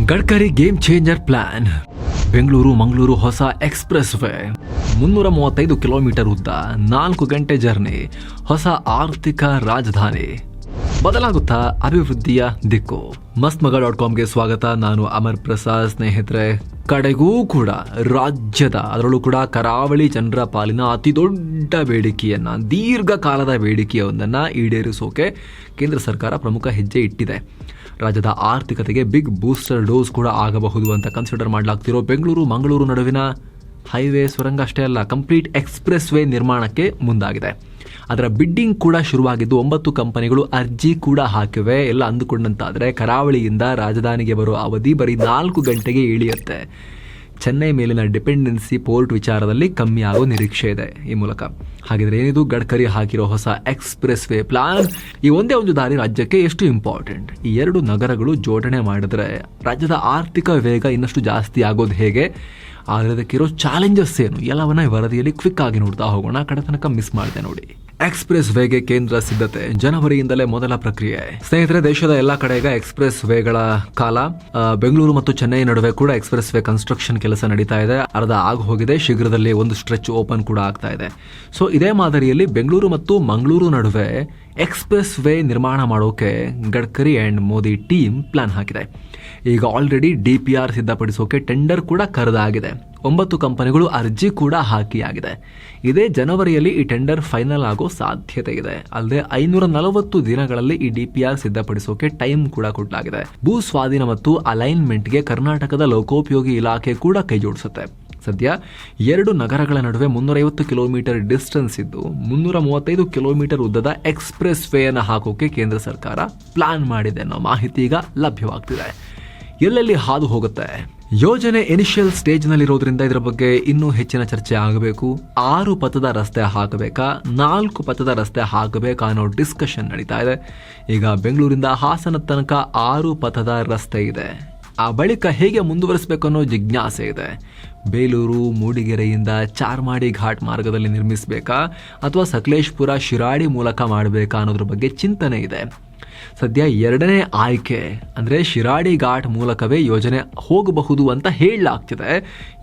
Gadkari game changer plan. Bengaluru Mangaluru ಹೊಸ express way 335 kilometre ಉದ್ದ, 4 ಗಂಟೆ ಜರ್ನಿ, ಹೊಸ ಆರ್ಥಿಕ ರಾಜಧಾನಿ. ಬದಲಾಗುತ್ತಾ ಅಭಿವೃದ್ಧಿಯ ದಿಕ್ಕು. ಮಸ್ತ್ಮಗ.comಗೆ ಸ್ವಾಗತ. ನಾನು ಅಮರ್ ಪ್ರಸಾದ್. ಸ್ನೇಹಿತರೆ, ಕಡೆಗೂ ಕೂಡ ರಾಜ್ಯದ, ಅದರಲ್ಲೂ ಕೂಡ ಕರಾವಳಿ ಜನರ ಪಾಲಿನ ಅತಿ ದೊಡ್ಡ ಬೇಡಿಕೆಯನ್ನ, ದೀರ್ಘಕಾಲದ ಬೇಡಿಕೆಯೊಂದನ್ನು ಈಡೇರಿಸೋಕೆ ಕೇಂದ್ರ ಸರ್ಕಾರ ಪ್ರಮುಖ ಹೆಜ್ಜೆ ಇಟ್ಟಿದೆ. ರಾಜ್ಯದ ಆರ್ಥಿಕತೆಗೆ ಬಿಗ್ ಬೂಸ್ಟರ್ ಡೋಸ್ ಕೂಡ ಆಗಬಹುದು ಅಂತ ಕನ್ಸಿಡರ್ ಮಾಡಲಾಗ್ತಿರೋ ಬೆಂಗಳೂರು ಮಂಗಳೂರು ನಡುವಿನ ಹೈವೇ ಸುರಂಗ ಅಷ್ಟೇ ಅಲ್ಲ, ಕಂಪ್ಲೀಟ್ ಎಕ್ಸ್ಪ್ರೆಸ್ ವೇ ನಿರ್ಮಾಣಕ್ಕೆ ಮುಂದಾಗಿದೆ. ಅದರ ಬಿಡ್ಡಿಂಗ್ ಕೂಡ ಶುರುವಾಗಿದ್ದು 9 ಕಂಪನಿಗಳು ಅರ್ಜಿ ಕೂಡ ಹಾಕಿವೆ. ಎಲ್ಲ ಅಂದುಕೊಂಡಂತಾದರೆ ಕರಾವಳಿಯಿಂದ ರಾಜಧಾನಿಗೆ ಬರೋ ಅವಧಿ ಬರೀ 4 ಗಂಟೆಗೆ ಇಳಿಯುತ್ತೆ. ಚೆನ್ನೈ ಮೇಲಿನ ಡಿಪೆಂಡೆನ್ಸಿ ಪೋರ್ಟ್ ವಿಚಾರದಲ್ಲಿ ಕಮ್ಮಿ ಆಗೋ ನಿರೀಕ್ಷೆ ಇದೆ ಈ ಮೂಲಕ. ಹಾಗಿದ್ರೆ ಏನಿದು ಗಡ್ಕರಿ ಹಾಕಿರೋ ಹೊಸ ಎಕ್ಸ್ಪ್ರೆಸ್ ವೇ ಪ್ಲಾನ್? ಈ ಒಂದೇ ಒಂದು ದಾರಿ ರಾಜ್ಯಕ್ಕೆ ಎಷ್ಟು ಇಂಪಾರ್ಟೆಂಟ್? ಈ 2 ನಗರಗಳು ಜೋಡಣೆ ಮಾಡಿದ್ರೆ ರಾಜ್ಯದ ಆರ್ಥಿಕ ವೇಗ ಇನ್ನಷ್ಟು ಜಾಸ್ತಿ ಆಗೋದು ಹೇಗೆ? ಆದರೆ ಅದಕ್ಕಿರೋ ಚಾಲೆಂಜಸ್ ಏನು? ಎಲ್ಲವನ್ನ ಈ ವರದಿಯಲ್ಲಿ ಕ್ವಿಕ್ ಆಗಿ ನೋಡ್ತಾ ಹೋಗೋಣ. ಕಡೆ ತನಕ ಮಿಸ್ ಮಾಡಿದೆ ನೋಡಿ. ಎಕ್ಸ್ಪ್ರೆಸ್ ವೇಗೆ ಕೇಂದ್ರ ಸಿದ್ಧತೆ. ಜನವರಿಯಿಂದಲೇ ಮೊದಲ ಪ್ರಕ್ರಿಯೆ. ಸ್ನೇಹಿತರೆ, ದೇಶದ ಎಲ್ಲಾ ಕಡೆ ಈಗ ಎಕ್ಸ್ಪ್ರೆಸ್ ವೇಗಳ ಕಾಲ. ಬೆಂಗಳೂರು ಮತ್ತು ಚೆನ್ನೈ ನಡುವೆ ಕೂಡ ಎಕ್ಸ್ಪ್ರೆಸ್ ವೇ ಕನ್ಸ್ಟ್ರಕ್ಷನ್ ಕೆಲಸ ನಡೀತಾ ಇದೆ. ಅರ್ಧ ಆಗಿ ಹೋಗಿದೆ. ಶೀಘ್ರದಲ್ಲಿ ಒಂದು ಸ್ಟ್ರೆಚ್ ಓಪನ್ ಕೂಡ ಆಗ್ತಾ ಇದೆ. ಸೊ ಇದೇ ಮಾದರಿಯಲ್ಲಿ ಬೆಂಗಳೂರು ಮತ್ತು ಮಂಗಳೂರು ನಡುವೆ ಎಕ್ಸ್ಪ್ರೆಸ್ ವೇ ನಿರ್ಮಾಣ ಮಾಡೋಕೆ Gadkari and Modi team plan ಹಾಕಿದೆ. ಈಗ ಆಲ್ರೆಡಿ DPR ಸಿದ್ಧಪಡಿಸೋಕೆ ಟೆಂಡರ್ ಕೂಡ ಕರೆದಾಗಿದೆ. 9 ಕಂಪನಿಗಳು ಅರ್ಜಿ ಕೂಡ ಹಾಕಿಯಾಗಿದೆ. ಇದೇ ಜನವರಿಯಲ್ಲಿ ಈ ಟೆಂಡರ್ ಫೈನಲ್ ಆಗೋ ಸಾಧ್ಯತೆ ಇದೆ. ಅಲ್ಲದೆ 540 ದಿನಗಳಲ್ಲಿ ಈ DPR ಸಿದ್ಧಪಡಿಸೋಕೆ ಟೈಮ್ ಕೂಡ ಕೊಡಲಾಗಿದೆ. ಭೂ ಸ್ವಾಧೀನ ಮತ್ತು ಅಲೈನ್ಮೆಂಟ್ಗೆ ಕರ್ನಾಟಕದ ಲೋಕೋಪಯೋಗಿ ಇಲಾಖೆ ಕೂಡ ಕೈ ಜೋಡಿಸುತ್ತೆ. ಸದ್ಯ 2 ನಗರಗಳ ನಡುವೆ 350 ಕಿಲೋಮೀಟರ್ ಡಿಸ್ಟೆನ್ಸ್ ಇದ್ದು 335 ಕಿಲೋಮೀಟರ್ ಉದ್ದದ ಎಕ್ಸ್ಪ್ರೆಸ್ ವೇ ಅನ್ನು ಹಾಕೋಕೆ ಕೇಂದ್ರ ಸರ್ಕಾರ ಪ್ಲಾನ್ ಮಾಡಿದೆ ಅನ್ನೋ ಮಾಹಿತಿ ಈಗ ಲಭ್ಯವಾಗ್ತಿದೆ. ಎಲ್ಲೆಲ್ಲಿ ಹಾದು ಹೋಗುತ್ತೆ? ಯೋಜನೆ ಇನಿಷಿಯಲ್ ಸ್ಟೇಜ್ ನಲ್ಲಿರೋದ್ರಿಂದ ಇದರ ಬಗ್ಗೆ ಇನ್ನೂ ಹೆಚ್ಚಿನ ಚರ್ಚೆ ಆಗಬೇಕು. 6 ಪಥದ ರಸ್ತೆ ಹಾಕಬೇಕಾ, 4 ಪಥದ ರಸ್ತೆ ಹಾಕಬೇಕಾ ಅನ್ನೋ ಡಿಸ್ಕಷನ್ ನಡೀತಾ ಇದೆ. ಈಗ ಬೆಂಗಳೂರಿಂದ ಹಾಸನ ತನಕ 6 ಪಥದ ರಸ್ತೆ ಇದೆ. ಆ ಬಳಿಕ ಹೇಗೆ ಮುಂದುವರಿಸಬೇಕು ಅನ್ನೋ ಜಿಜ್ಞಾಸೆ ಇದೆ. ಬೇಲೂರು ಮೂಡಿಗೆರೆಯಿಂದ ಚಾರ್ಮಾಡಿ ಘಾಟ್ ಮಾರ್ಗದಲ್ಲಿ ನಿರ್ಮಿಸಬೇಕಾ ಅಥವಾ ಸಕಲೇಶ್ಪುರ ಶಿರಾಡಿ ಮೂಲಕ ಮಾಡಬೇಕಾ ಅನ್ನೋದ್ರ ಬಗ್ಗೆ ಚಿಂತನೆ ಇದೆ. ಸದ್ಯ 2ನೇ ಆಯ್ಕೆ ಅಂದರೆ ಶಿರಾಡಿ ಘಾಟ್ ಮೂಲಕವೇ ಯೋಜನೆ ಹೋಗಬಹುದು ಅಂತ ಹೇಳಲಾಗ್ತಿದೆ.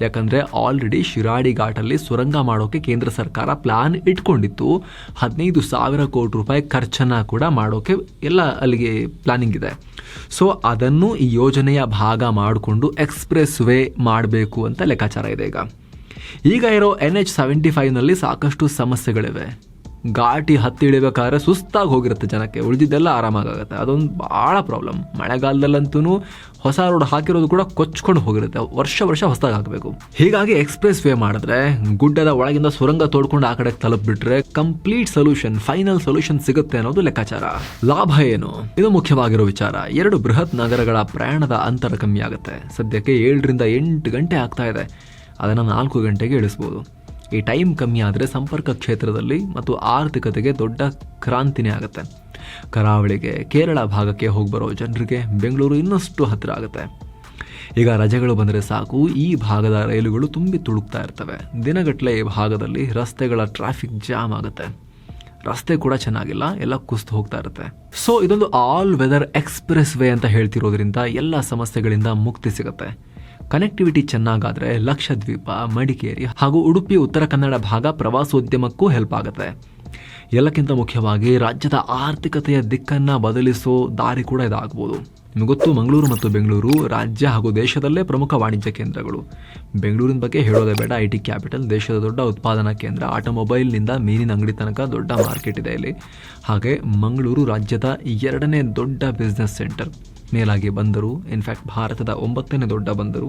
ಯಾಕಂದರೆ ಆಲ್ರೆಡಿ ಶಿರಾಡಿ ಘಾಟಲ್ಲಿ ಸುರಂಗ ಮಾಡೋಕೆ ಕೇಂದ್ರ ಸರ್ಕಾರ ಪ್ಲಾನ್ ಇಟ್ಕೊಂಡಿತ್ತು. 15,000 ಕೋಟಿ ರೂಪಾಯಿ ಖರ್ಚನ್ನು ಕೂಡ ಮಾಡೋಕೆ ಎಲ್ಲ ಅಲ್ಲಿಗೆ ಪ್ಲಾನಿಂಗ್ ಇದೆ. ಸೊ ಅದನ್ನು ಈ ಯೋಜನೆಯ ಭಾಗ ಮಾಡಿಕೊಂಡು ಎಕ್ಸ್ಪ್ರೆಸ್ ವೇ ಮಾಡಬೇಕು ಅಂತ ಲೆಕ್ಕಾಚಾರ ಇದೆ. ಈಗ ಇರೋ NH75ನಲ್ಲಿ ಸಾಕಷ್ಟು ಸಮಸ್ಯೆಗಳಿವೆ. ಘಾಟಿ ಹತ್ತಿ ಇಳಿಬೇಕಾದ್ರೆ ಸುಸ್ತಾಗಿ ಹೋಗಿರುತ್ತೆ ಜನಕ್ಕೆ, ಉಳಿದಿದ್ದೆಲ್ಲ ಆರಾಮಾಗುತ್ತೆ. ಅದೊಂದು ಭಾಳ ಪ್ರಾಬ್ಲಮ್. ಮಳೆಗಾಲದಲ್ಲಂತೂ ಹೊಸ ರೋಡ್ ಹಾಕಿರೋದು ಕೂಡ ಕೊಚ್ಕೊಂಡು ಹೋಗಿರುತ್ತೆ. ವರ್ಷ ಹೊಸದಾಗಿ ಹಾಕಬೇಕು. ಹೀಗಾಗಿ ಎಕ್ಸ್ಪ್ರೆಸ್ ವೇ ಮಾಡಿದ್ರೆ ಗುಡ್ಡದ ಒಳಗಿಂದ ಸುರಂಗ ತೋಡ್ಕೊಂಡು ಆ ಕಡೆ ತಲುಪಿಬಿಟ್ರೆ ಕಂಪ್ಲೀಟ್ ಸೊಲ್ಯೂಷನ್, ಫೈನಲ್ ಸೊಲ್ಯೂಷನ್ ಸಿಗುತ್ತೆ ಅನ್ನೋದು ಲೆಕ್ಕಾಚಾರ. ಲಾಭ ಏನು? ಇದು ಮುಖ್ಯವಾಗಿರೋ ವಿಚಾರ. 2 ಬೃಹತ್ ನಗರಗಳ ಪ್ರಯಾಣದ ಅಂತರ ಕಮ್ಮಿ ಆಗುತ್ತೆ. ಸದ್ಯಕ್ಕೆ 7 ರಿಂದ 8 ಗಂಟೆ ಆಗ್ತಾ ಇದೆ. ಅದನ್ನು 4 ಗಂಟೆಗೆ ಇಳಿಸ್ಬೋದು. ಈ ಟೈಮ್ ಕಮ್ಮಿ ಆದರೆ ಸಂಪರ್ಕ ಕ್ಷೇತ್ರದಲ್ಲಿ ಮತ್ತು ಆರ್ಥಿಕತೆಗೆ ದೊಡ್ಡ ಕ್ರಾಂತಿನೇ ಆಗುತ್ತೆ. ಕರಾವಳಿಗೆ, ಕೇರಳ ಭಾಗಕ್ಕೆ ಹೋಗ್ಬರೋ ಜನರಿಗೆ ಬೆಂಗಳೂರು ಇನ್ನಷ್ಟು ಹತ್ತಿರ ಆಗುತ್ತೆ. ಈಗ ರಜೆಗಳು ಬಂದರೆ ಸಾಕು, ಈ ಭಾಗದ ರೈಲುಗಳು ತುಂಬಿ ತುಳುಕ್ತಾ ಇರ್ತವೆ. ದಿನಗಟ್ಟಲೆ ಈ ಭಾಗದಲ್ಲಿ ರಸ್ತೆಗಳ ಟ್ರಾಫಿಕ್ ಜಾಮ್ ಆಗುತ್ತೆ. ರಸ್ತೆ ಕೂಡ ಚೆನ್ನಾಗಿಲ್ಲ, ಎಲ್ಲ ಕುಸ್ತು ಹೋಗ್ತಾ ಇರುತ್ತೆ. ಸೊ ಇದೊಂದು ಆಲ್ ವೆದರ್ ಎಕ್ಸ್ಪ್ರೆಸ್ ವೇ ಅಂತ ಹೇಳ್ತಿರೋದ್ರಿಂದ ಎಲ್ಲ ಸಮಸ್ಯೆಗಳಿಂದ ಮುಕ್ತಿ ಸಿಗುತ್ತೆ. ಕನೆಕ್ಟಿವಿಟಿ ಚೆನ್ನಾಗಾದ್ರೆ ಲಕ್ಷದ್ವೀಪ, ಮಡಿಕೇರಿ ಹಾಗೂ ಉಡುಪಿ, ಉತ್ತರ ಕನ್ನಡ ಭಾಗ ಪ್ರವಾಸೋದ್ಯಮಕ್ಕೂ ಹೆಲ್ಪ್ ಆಗುತ್ತೆ. ಎಲ್ಲಕ್ಕಿಂತ ಮುಖ್ಯವಾಗಿ ರಾಜ್ಯದ ಆರ್ಥಿಕತೆಯ ದಿಕ್ಕನ್ನು ಬದಲಿಸೋ ದಾರಿ ಕೂಡ ಇದಾಗಬಹುದು. ನಿಮಗೆ ಗೊತ್ತು, ಮಂಗಳೂರು ಮತ್ತು ಬೆಂಗಳೂರು ರಾಜ್ಯ ಹಾಗೂ ದೇಶದಲ್ಲೇ ಪ್ರಮುಖ ವಾಣಿಜ್ಯ ಕೇಂದ್ರಗಳು. ಬೆಂಗಳೂರಿನ ಬಗ್ಗೆ ಹೇಳೋದೇ ಬೇಡ. IT ಕ್ಯಾಪಿಟಲ್, ದೇಶದ ದೊಡ್ಡ ಉತ್ಪಾದನಾ ಕೇಂದ್ರ, ಆಟೋಮೊಬೈಲ್ನಿಂದ ಮೀನಿನ ಅಂಗಡಿ ತನಕ ದೊಡ್ಡ ಮಾರ್ಕೆಟ್ ಇದೆ ಇಲ್ಲಿ. ಹಾಗೆ ಮಂಗಳೂರು ರಾಜ್ಯದ 2ನೇ ದೊಡ್ಡ ಬಿಸ್ನೆಸ್ ಸೆಂಟರ್. ಮೇಲಾಗಿ ಬಂದರು, ಇನ್ಫ್ಯಾಕ್ಟ್ ಭಾರತದ 9ನೇ ದೊಡ್ಡ ಬಂದರು,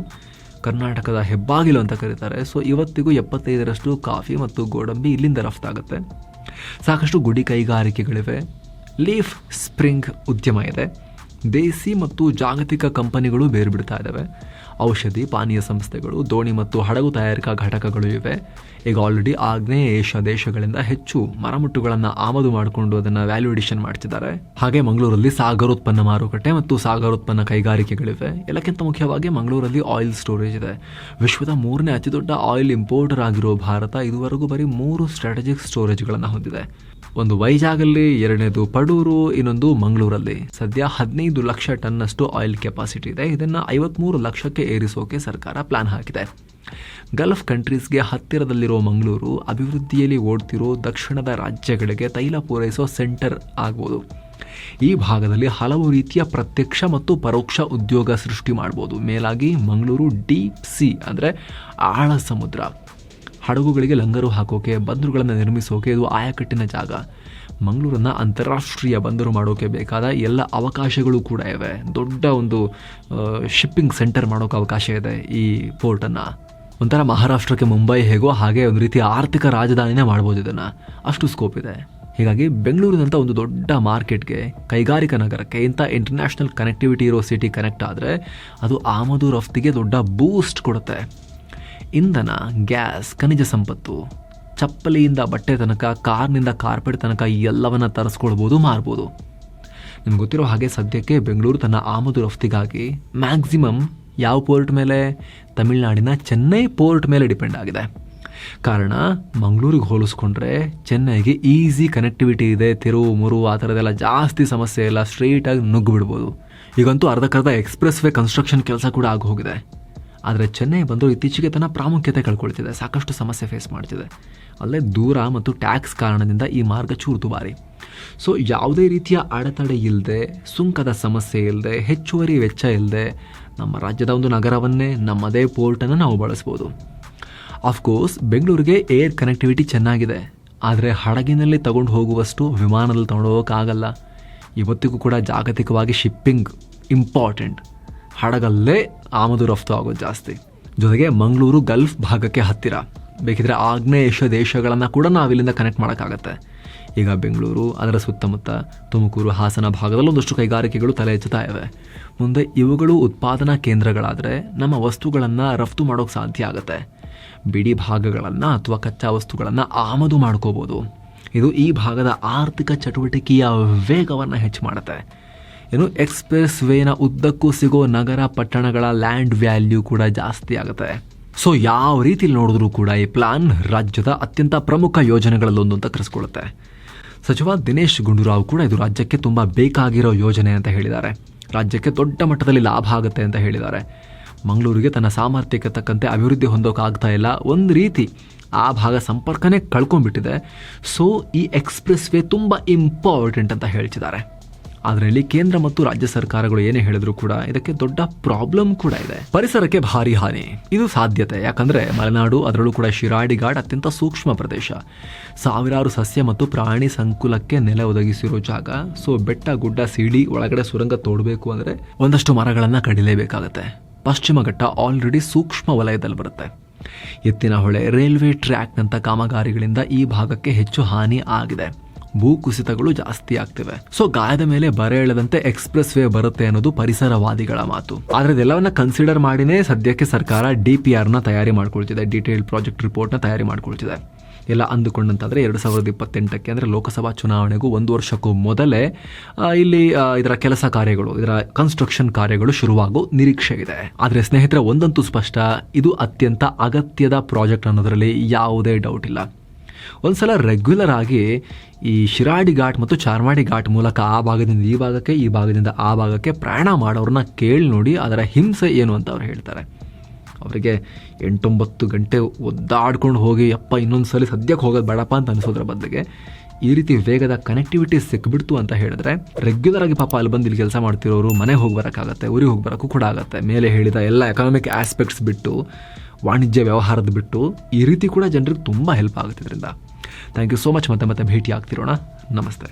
ಕರ್ನಾಟಕದ ಹೆಬ್ಬಾಗಿಲು ಅಂತ ಕರೀತಾರೆ. ಸೊ ಇವತ್ತಿಗೂ 75ರಷ್ಟು ಕಾಫಿ ಮತ್ತು ಗೋಡಂಬಿ ಇಲ್ಲಿಂದ ರಫ್ತಾಗುತ್ತೆ. ಸಾಕಷ್ಟು ಗುಡಿ ಕೈಗಾರಿಕೆಗಳಿವೆ. ಲೀಫ್ ಸ್ಪ್ರಿಂಗ್ ಉದ್ಯಮ ಇದೆ. ದೇಸಿ ಮತ್ತು ಜಾಗತಿಕ ಕಂಪನಿಗಳು ಬೇರು ಬಿಡ್ತಾ ಇದ್ದಾವೆ. ಔಷಧಿ, ಪಾನೀಯ ಸಂಸ್ಥೆಗಳು, ದೋಣಿ ಮತ್ತು ಹಡಗು ತಯಾರಿಕಾ ಘಟಕಗಳು ಇವೆ. ಈಗ ಆಲ್ರೆಡಿ ಆಗ್ನೇಯ ಏಷ್ಯಾ ದೇಶಗಳಿಂದ ಹೆಚ್ಚು ಮರಮುಟ್ಟುಗಳನ್ನು ಆಮದು ಮಾಡಿಕೊಂಡು ಅದನ್ನು ವ್ಯಾಲ್ಯೂ ಎಡಿಷನ್ ಮಾಡ್ತಿದ್ದಾರೆ. ಹಾಗೆ ಮಂಗಳೂರಲ್ಲಿ ಸಾಗರೋತ್ಪನ್ನ ಮಾರುಕಟ್ಟೆ ಮತ್ತು ಸಾಗರೋತ್ಪನ್ನ ಕೈಗಾರಿಕೆಗಳಿವೆ. ಎಲ್ಲಕ್ಕಿಂತ ಮುಖ್ಯವಾಗಿ ಮಂಗಳೂರಲ್ಲಿ ಆಯಿಲ್ ಸ್ಟೋರೇಜ್ ಇದೆ. ವಿಶ್ವದ 3ನೇ ಅತಿ ದೊಡ್ಡ ಆಯಿಲ್ ಇಂಪೋರ್ಟರ್ ಆಗಿರೋ ಭಾರತ ಇದುವರೆಗೂ ಬರೀ 3 ಸ್ಟ್ರಾಟಜಿಕ್ ಸ್ಟೋರೇಜ್ಗಳನ್ನು ಹೊಂದಿದೆ. ಒಂದು ವೈಜಾಗಲ್ಲಿ, 2ನೇದು ಪಡೂರು, ಇನ್ನೊಂದು ಮಂಗಳೂರಲ್ಲಿ. ಸದ್ಯ 15 ಲಕ್ಷ ಟನ್ನಷ್ಟು ಆಯಿಲ್ ಕೆಪಾಸಿಟಿ ಇದೆ. ಇದನ್ನು 53 ಲಕ್ಷಕ್ಕೆ ಏರಿಸೋಕೆ ಸರ್ಕಾರ ಪ್ಲಾನ್ ಹಾಕಿದೆ. ಗಲ್ಫ್ ಕಂಟ್ರೀಸ್ಗೆ ಹತ್ತಿರದಲ್ಲಿರೋ ಮಂಗಳೂರು ಅಭಿವೃದ್ಧಿಯಲ್ಲಿ ಓಡ್ತಿರೋ ದಕ್ಷಿಣದ ರಾಜ್ಯಗಳಿಗೆ ತೈಲ ಪೂರೈಸೋ ಸೆಂಟರ್ ಆಗ್ಬೋದು. ಈ ಭಾಗದಲ್ಲಿ ಹಲವು ರೀತಿಯ ಪ್ರತ್ಯಕ್ಷ ಮತ್ತು ಪರೋಕ್ಷ ಉದ್ಯೋಗ ಸೃಷ್ಟಿ ಮಾಡ್ಬೋದು. ಮೇಲಾಗಿ ಮಂಗಳೂರು ಡೀಪ್ ಸಿ ಅಂದರೆ ಆಳ ಸಮುದ್ರ. ಹಡಗುಗಳಿಗೆ ಲಂಗರು ಹಾಕೋಕೆ, ಬಂದರುಗಳನ್ನು ನಿರ್ಮಿಸೋಕೆ ಇದು ಆಯಕಟ್ಟಿನ ಜಾಗ. ಮಂಗಳೂರನ್ನು ಅಂತಾರಾಷ್ಟ್ರೀಯ ಬಂದರು ಮಾಡೋಕೆ ಬೇಕಾದ ಎಲ್ಲ ಅವಕಾಶಗಳು ಕೂಡ ಇವೆ. ದೊಡ್ಡ ಒಂದು ಶಿಪ್ಪಿಂಗ್ ಸೆಂಟರ್ ಮಾಡೋಕೆ ಅವಕಾಶ ಇದೆ ಈ ಪೋರ್ಟನ್ನು. ಒಂಥರ ಮಹಾರಾಷ್ಟ್ರಕ್ಕೆ ಮುಂಬೈ ಹೇಗೋ ಹಾಗೆ ಒಂದು ರೀತಿಯ ಆರ್ಥಿಕ ರಾಜಧಾನಿನೇ ಮಾಡ್ಬೋದು ಇದನ್ನು, ಅಷ್ಟು ಸ್ಕೋಪ್ ಇದೆ. ಹೀಗಾಗಿ ಬೆಂಗಳೂರಿನಂಥ ಒಂದು ದೊಡ್ಡ ಮಾರ್ಕೆಟ್ಗೆ, ಕೈಗಾರಿಕಾ ನಗರಕ್ಕೆ ಇಂಥ ಇಂಟರ್ನ್ಯಾಷನಲ್ ಕನೆಕ್ಟಿವಿಟಿ ಇರೋ ಸಿಟಿ ಕನೆಕ್ಟ್ ಆದರೆ ಅದು ಆಮದು ರಫ್ತಿಗೆ ದೊಡ್ಡ ಬೂಸ್ಟ್ ಕೊಡುತ್ತೆ. ಇಂಧನ, ಗ್ಯಾಸ್, ಖನಿಜ ಸಂಪತ್ತು, ಚಪ್ಪಲಿಯಿಂದ ಬಟ್ಟೆ ತನಕ, ಕಾರ್ನಿಂದ ಕಾರ್ಪೆಟ್ ತನಕ ಎಲ್ಲವನ್ನ ತರಿಸ್ಕೊಳ್ಬೋದು, ಮಾರ್ಬೋದು. ನಿಮ್ಗೆ ಗೊತ್ತಿರೋ ಹಾಗೆ ಸದ್ಯಕ್ಕೆ ಬೆಂಗಳೂರು ತನ್ನ ಆಮದು ರಫ್ತಿಗಾಗಿ ಮ್ಯಾಕ್ಸಿಮಮ್ ಯಾವ ಪೋರ್ಟ್ ಮೇಲೆ? ತಮಿಳುನಾಡಿನ ಚೆನ್ನೈ ಪೋರ್ಟ್ ಮೇಲೆ ಡಿಪೆಂಡ್ ಆಗಿದೆ. ಕಾರಣ ಮಂಗಳೂರಿಗೆ ಹೋಲಿಸ್ಕೊಂಡ್ರೆ ಚೆನ್ನೈಗೆ ಈಸಿ ಕನೆಕ್ಟಿವಿಟಿ ಇದೆ. ತಿರುವು ಮುರುವು ಆ ಥರದ್ದೆಲ್ಲ ಜಾಸ್ತಿ ಸಮಸ್ಯೆ ಇಲ್ಲ, ಸ್ಟ್ರೈಟಾಗಿ ನುಗ್ಗಿಬಿಡ್ಬೋದು. ಈಗಂತೂ ಅರ್ಧಕ್ಕರ್ಧ ಎಕ್ಸ್ಪ್ರೆಸ್ ವೇ ಕನ್ಸ್ಟ್ರಕ್ಷನ್ ಕೆಲಸ ಕೂಡ ಆಗಿ ಹೋಗಿದೆ. ಆದರೆ ಚೆನ್ನೈ ಬಂದರೂ ಇತ್ತೀಚೆಗೆ ತನ್ನ ಪ್ರಾಮುಖ್ಯತೆ ಕಳ್ಕೊಳ್ತಿದೆ, ಸಾಕಷ್ಟು ಸಮಸ್ಯೆ ಫೇಸ್ ಮಾಡ್ತಿದೆ. ಅಲ್ಲೇ ದೂರ ಮತ್ತು ಟ್ಯಾಕ್ಸ್ ಕಾರಣದಿಂದ ಈ ಮಾರ್ಗ ಚೂರು ದುಬಾರಿ. ಸೊ ಯಾವುದೇ ರೀತಿಯ ಅಡೆತಡೆ ಇಲ್ಲದೆ, ಸುಂಕದ ಸಮಸ್ಯೆ ಇಲ್ಲದೆ, ಹೆಚ್ಚುವರಿ ವೆಚ್ಚ ಇಲ್ಲದೆ ನಮ್ಮ ರಾಜ್ಯದ ಒಂದು ನಗರವನ್ನೇ, ನಮ್ಮದೇ ಪೋರ್ಟನ್ನು ನಾವು ಬಳಸ್ಬೋದು. ಆಫ್ಕೋರ್ಸ್ ಬೆಂಗಳೂರಿಗೆ ಏರ್ ಕನೆಕ್ಟಿವಿಟಿ ಚೆನ್ನಾಗಿದೆ, ಆದರೆ ಹಡಗಿನಲ್ಲಿ ತಗೊಂಡು ಹೋಗುವಷ್ಟು ವಿಮಾನದಲ್ಲಿ ತಗೊಂಡು ಹೋಗೋಕ್ಕಾಗಲ್ಲ. ಇವತ್ತಿಗೂ ಕೂಡ ಜಾಗತಿಕವಾಗಿ ಶಿಪ್ಪಿಂಗ್ ಇಂಪಾರ್ಟೆಂಟ್. ಹಡಗಲ್ಲೇ ಆಮದು ರಫ್ತು ಆಗೋದು ಜಾಸ್ತಿ. ಜೊತೆಗೆ ಮಂಗಳೂರು ಗಲ್ಫ್ ಭಾಗಕ್ಕೆ ಹತ್ತಿರ. ಬೇಕಿದ್ರೆ ಆಗ್ನೇಯ ಏಷ್ಯಾ ದೇಶಗಳನ್ನು ಕೂಡ ನಾವಿಲ್ಲಿಂದ ಕನೆಕ್ಟ್ ಮಾಡೋಕ್ಕಾಗತ್ತೆ. ಈಗ ಬೆಂಗಳೂರು, ಅದರ ಸುತ್ತಮುತ್ತ ತುಮಕೂರು, ಹಾಸನ ಭಾಗದಲ್ಲಿ ಒಂದಷ್ಟು ಕೈಗಾರಿಕೆಗಳು ತಲೆ ಎತ್ತುತ್ತಾ ಇವೆ. ಮುಂದೆ ಇವುಗಳು ಉತ್ಪಾದನಾ ಕೇಂದ್ರಗಳಾದರೆ ನಮ್ಮ ವಸ್ತುಗಳನ್ನು ರಫ್ತು ಮಾಡೋಕ್ಕೆ ಸಾಧ್ಯ ಆಗುತ್ತೆ. ಬಿಡಿ ಭಾಗಗಳನ್ನು ಅಥವಾ ಕಚ್ಚಾ ವಸ್ತುಗಳನ್ನು ಆಮದು ಮಾಡ್ಕೋಬೋದು. ಇದು ಈ ಭಾಗದ ಆರ್ಥಿಕ ಚಟುವಟಿಕೆಯ ವೇಗವನ್ನು ಹೆಚ್ಚು ಮಾಡುತ್ತೆ. ಏನು, ಎಕ್ಸ್ಪ್ರೆಸ್ ವೇನ ಉದ್ದಕ್ಕೂ ಸಿಗೋ ನಗರ ಪಟ್ಟಣಗಳ ಲ್ಯಾಂಡ್ ವ್ಯಾಲ್ಯೂ ಕೂಡ ಜಾಸ್ತಿ ಆಗುತ್ತೆ. ಸೊ ಯಾವ ರೀತಿಯಲ್ಲಿ ನೋಡಿದ್ರೂ ಕೂಡ ಈ ಪ್ಲಾನ್ ರಾಜ್ಯದ ಅತ್ಯಂತ ಪ್ರಮುಖ ಯೋಜನೆಗಳಲ್ಲೊಂದು ಅಂತ ಕರೆಸ್ಕೊಳ್ಳುತ್ತೆ. ಸಚಿವ ದಿನೇಶ್ ಗುಂಡೂರಾವ್ ಕೂಡ ಇದು ರಾಜ್ಯಕ್ಕೆ ತುಂಬ ಬೇಕಾಗಿರೋ ಯೋಜನೆ ಅಂತ ಹೇಳಿದ್ದಾರೆ. ರಾಜ್ಯಕ್ಕೆ ದೊಡ್ಡ ಮಟ್ಟದಲ್ಲಿ ಲಾಭ ಆಗುತ್ತೆ ಅಂತ ಹೇಳಿದ್ದಾರೆ. ಮಂಗಳೂರಿಗೆ ತನ್ನ ಸಾಮರ್ಥ್ಯಕ್ಕೆ ತಕ್ಕಂತೆ ಅಭಿವೃದ್ಧಿ ಹೊಂದೋಕ್ಕಾಗ್ತಾ ಇಲ್ಲ. ಒಂದು ರೀತಿ ಆ ಭಾಗ ಸಂಪರ್ಕನೇ ಕಳ್ಕೊಂಡ್ಬಿಟ್ಟಿದೆ. ಸೊ ಈ ಎಕ್ಸ್ಪ್ರೆಸ್ ವೇ ತುಂಬ ಇಂಪಾರ್ಟೆಂಟ್ ಅಂತ ಹೇಳ್ತಿದ್ದಾರೆ. ಆದರೆ ಇಲ್ಲಿ ಕೇಂದ್ರ ಮತ್ತು ರಾಜ್ಯ ಸರ್ಕಾರಗಳು ಏನೇ ಹೇಳಿದ್ರು ಕೂಡ ಇದಕ್ಕೆ ದೊಡ್ಡ ಪ್ರಾಬ್ಲಮ್ ಕೂಡ ಇದೆ. ಪರಿಸರಕ್ಕೆ ಭಾರಿ ಹಾನಿ ಇದು ಸಾಧ್ಯತೆ. ಯಾಕಂದ್ರೆ ಮಲೆನಾಡು, ಅದರಲ್ಲೂ ಕೂಡ ಶಿರಾಡಿ ಘಾಟ್ ಅತ್ಯಂತ ಸೂಕ್ಷ್ಮ ಪ್ರದೇಶ. ಸಾವಿರಾರು ಸಸ್ಯ ಮತ್ತು ಪ್ರಾಣಿ ಸಂಕುಲಕ್ಕೆ ನೆಲೆ ಒದಗಿಸಿರೋ ಜಾಗ. ಸೊ ಬೆಟ್ಟ, ಗುಡ್ಡ ಸೀಡಿ ಒಳಗಡೆ ಸುರಂಗ ತೋಡಬೇಕು ಅಂದರೆ ಒಂದಷ್ಟು ಮರಗಳನ್ನು ಕಡಿಲೇಬೇಕಾಗತ್ತೆ. ಪಶ್ಚಿಮ ಘಟ್ಟ ಆಲ್ರೆಡಿ ಸೂಕ್ಷ್ಮ ವಲಯದಲ್ಲಿ ಬರುತ್ತೆ. ಎತ್ತಿನ ಹೊಳೆ, ರೈಲ್ವೆ ಟ್ರ್ಯಾಕ್ನಂಥ ಕಾಮಗಾರಿಗಳಿಂದ ಈ ಭಾಗಕ್ಕೆ ಹೆಚ್ಚು ಹಾನಿ ಆಗಿದೆ. ಭೂಕುಸಿತಗಳು ಜಾಸ್ತಿ ಆಗ್ತಿವೆ. ಸೊ ಗಾಯದ ಮೇಲೆ ಬರೆ ಎಳೆದಂತೆ ಎಕ್ಸ್ಪ್ರೆಸ್ ವೇ ಬರುತ್ತೆ ಅನ್ನೋದು ಪರಿಸರವಾದಿಗಳ ಮಾತು. ಆದ್ರೆ ಇದೆಲ್ಲವನ್ನ ಕನ್ಸಿಡರ್ ಮಾಡಿನೇ ಸದ್ಯಕ್ಕೆ ಸರ್ಕಾರ DPRನ ತಯಾರಿ ಮಾಡ್ಕೊಳ್ತಿದೆ, ಡೀಟೇಲ್ ಪ್ರಾಜೆಕ್ಟ್ ರಿಪೋರ್ಟ್ನ ತಯಾರಿ ಮಾಡ್ಕೊಳ್ತಿದೆ. ಎಲ್ಲ ಅಂದುಕೊಂಡಂತಾದ್ರೆ 2028ಕ್ಕೆ ಅಂದರೆ ಲೋಕಸಭಾ ಚುನಾವಣೆಗೂ 1 ವರ್ಷಕ್ಕೂ ಮೊದಲೇ ಇಲ್ಲಿ ಇದರ ಕೆಲಸ ಕಾರ್ಯಗಳು, ಇದರ ಕನ್ಸ್ಟ್ರಕ್ಷನ್ ಕಾರ್ಯಗಳು ಶುರುವಾಗೋ ನಿರೀಕ್ಷೆ ಇದೆ. ಆದರೆ ಸ್ನೇಹಿತರೆ, ಒಂದಂತೂ ಸ್ಪಷ್ಟ, ಇದು ಅತ್ಯಂತ ಅಗತ್ಯದ ಪ್ರಾಜೆಕ್ಟ್ ಅನ್ನೋದರಲ್ಲಿ ಯಾವುದೇ ಡೌಟ್ ಇಲ್ಲ. ಒಂದ್ಸಲ ರೆಗ್ಯುಲರ್ ಆಗಿ ಈ ಶಿರಾಡಿ ಘಾಟ್ ಮತ್ತು ಚಾರ್ಮಾಡಿ ಘಾಟ್ ಮೂಲಕ ಆ ಭಾಗದಿಂದ ಈ ಭಾಗಕ್ಕೆ, ಈ ಭಾಗದಿಂದ ಆ ಭಾಗಕ್ಕೆ ಪ್ರಯಾಣ ಮಾಡೋರನ್ನ ಕೇಳಿ ನೋಡಿ ಅದರ ಹಿಂಸೆ ಏನು ಅಂತ ಅವ್ರು ಹೇಳ್ತಾರೆ. ಅವರಿಗೆ 8-9 ಗಂಟೆ ಒದ್ದಾಡ್ಕೊಂಡು ಹೋಗಿ ಇನ್ನೊಂದ್ಸಲಿ ಸದ್ಯಕ್ಕೆ ಹೋಗೋದು ಬೇಡಪ್ಪ ಅಂತ ಅನಿಸೋದ್ರ ಬದಲಿಗೆ ಈ ರೀತಿ ವೇಗದ ಕನೆಕ್ಟಿವಿಟಿ ಸಿಕ್ಬಿಡ್ತು ಅಂತ ಹೇಳಿದ್ರೆ ರೆಗ್ಯುಲರ್ ಆಗಿ ಪಾಪ ಅಲ್ಲಿ ಬಂದು ಇಲ್ಲಿ ಕೆಲಸ ಮಾಡ್ತಿರೋರು ಮನೆಗೆ ಹೋಗಿ ಬರೋಕ್ಕಾಗತ್ತೆ, ಊರಿಗೆ ಹೋಗಿ ಬರೋಕ್ಕೂ ಕೂಡ ಆಗುತ್ತೆ. ಮೇಲೆ ಹೇಳಿದ ಎಲ್ಲ ಎಕನಾಮಿಕ್ ಆಸ್ಪೆಕ್ಟ್ಸ್ ಬಿಟ್ಟು, ವಾಣಿಜ್ಯ ವ್ಯವಹಾರದ ಬಿಟ್ಟು ಈ ರೀತಿ ಕೂಡ ಜನರಿಗೆ ತುಂಬ ಹೆಲ್ಪ್ ಆಗುತ್ತೆ ಇದರಿಂದ. Thank you so much. ಮತ್ತೆ ಭೇಟಿ ಆಗ್ತಿರೋಣ. ನಮಸ್ತೆ.